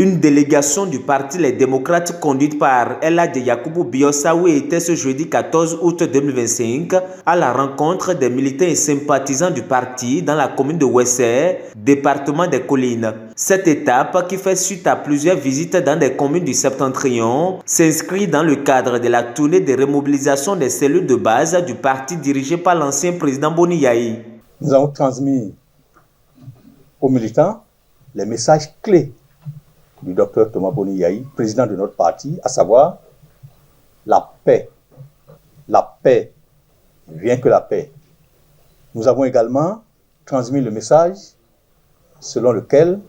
Une délégation du parti Les Démocrates conduite par El Hadji Yakubu Biossaoui était ce jeudi 14 août 2025 à la rencontre des militants et sympathisants du parti dans la commune de Ouessé, département des Collines. Cette étape, qui fait suite à plusieurs visites dans des communes du Septentrion, s'inscrit dans le cadre de la tournée de remobilisation des cellules de base du parti dirigé par l'ancien président Boni Yayi. Nous avons transmis aux militants les messages clés du docteur Thomas Boni Yayi, président de notre parti, à savoir la paix, rien que la paix. Nous avons également transmis le message selon lequel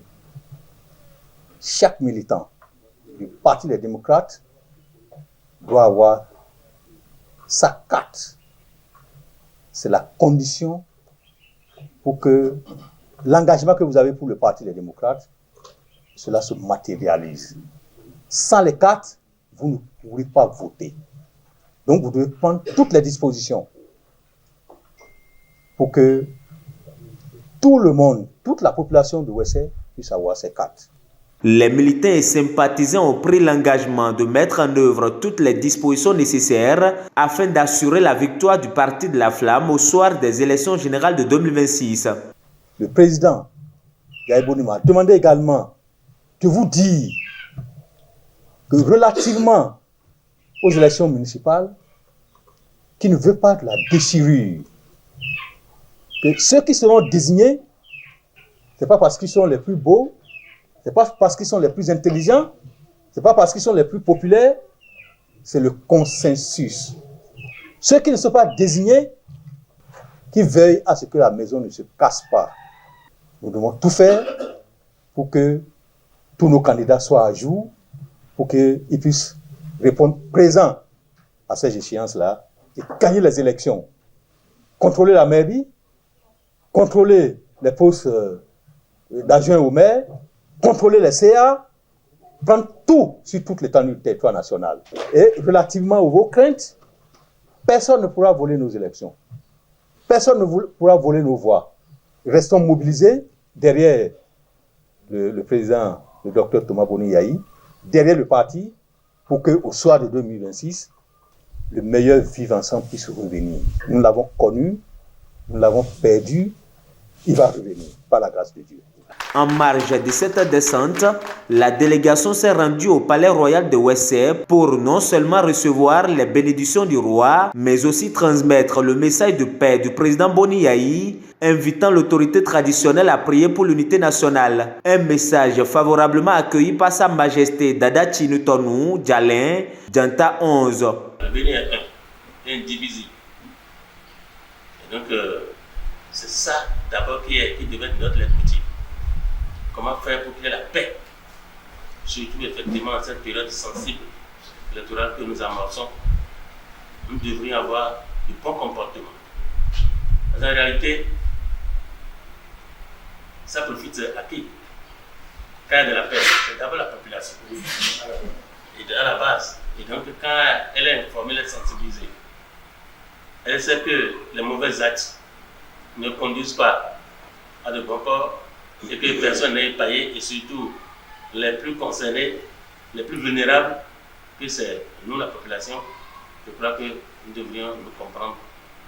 chaque militant du Parti des démocrates doit avoir sa carte. C'est la condition pour que l'engagement que vous avez pour le Parti des démocrates, cela se matérialise. Sans les cartes, vous ne pourrez pas voter. Donc vous devez prendre toutes les dispositions pour que tout le monde, toute la population de Ouessé puisse avoir ses cartes. Les militants et sympathisants ont pris l'engagement de mettre en œuvre toutes les dispositions nécessaires afin d'assurer la victoire du Parti de la Flamme au soir des élections générales de 2026. Le président Yayi Boni m'a demandé également de vous dire que relativement aux élections municipales, qui ne veut pas de la déchirure, que ceux qui seront désignés, ce n'est pas parce qu'ils sont les plus beaux, ce n'est pas parce qu'ils sont les plus intelligents, ce n'est pas parce qu'ils sont les plus populaires, c'est le consensus. Ceux qui ne sont pas désignés, qui veillent à ce que la maison ne se casse pas. Nous devons tout faire pour que tous nos candidats soient à jour, pour qu'ils puissent répondre présents à ces échéances-là et gagner les élections. Contrôler la mairie, contrôler les postes d'adjoints au maire, contrôler les CA, prendre tout sur toute l'étendue du territoire national. Et relativement aux vos craintes, personne ne pourra voler nos élections. Personne ne pourra voler nos voix. Restons mobilisés derrière le président, le docteur Thomas Boni Yayi, derrière le parti, pour qu'au soir de 2026, le meilleur vivre ensemble puisse revenir. Nous l'avons connu, nous l'avons perdu, il va revenir, par la grâce de Dieu. En marge de cette descente, la délégation s'est rendue au palais royal de Ouessé pour non seulement recevoir les bénédictions du roi, mais aussi transmettre le message de paix du président Boni Yayi, invitant l'autorité traditionnelle à prier pour l'unité nationale. Un message favorablement accueilli par Sa Majesté Dada Chinutonou Djalin, Djanta 11. Le Bénin est indivisible. Et donc, c'est ça d'abord qui devait être notre leitmotiv. Comment faire pour qu'il y ait la paix, surtout effectivement en cette période sensible électorale que nous amorçons. Nous devrions avoir du bon comportement. En réalité, ça profite à qui? Quand il y a de la paix, c'est d'abord la population. Et à la base. Et donc, quand elle est informée, elle est sensibilisée, elle sait que les mauvais actes ne conduisent pas à de bons ports et que personne n'est épargné, et surtout les plus concernés, les plus vulnérables, que c'est nous, la population. Je crois que nous devrions nous comprendre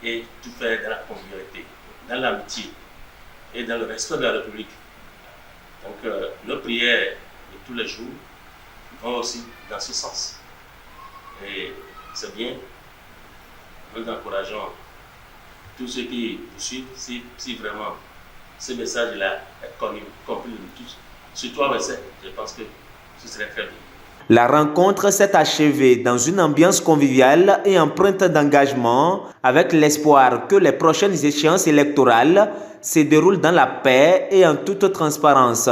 et tout faire dans la convivialité, dans l'amitié et dans le respect de la République. Donc, nos prières de tous les jours vont aussi dans ce sens. Et c'est bien, nous encourageons tous ceux qui vous suivent, si vraiment ce message-là est compris de tous, surtout avec ça, je pense que ce serait très bien. La rencontre s'est achevée dans une ambiance conviviale et empreinte d'engagement, avec l'espoir que les prochaines échéances électorales se déroulent dans la paix et en toute transparence.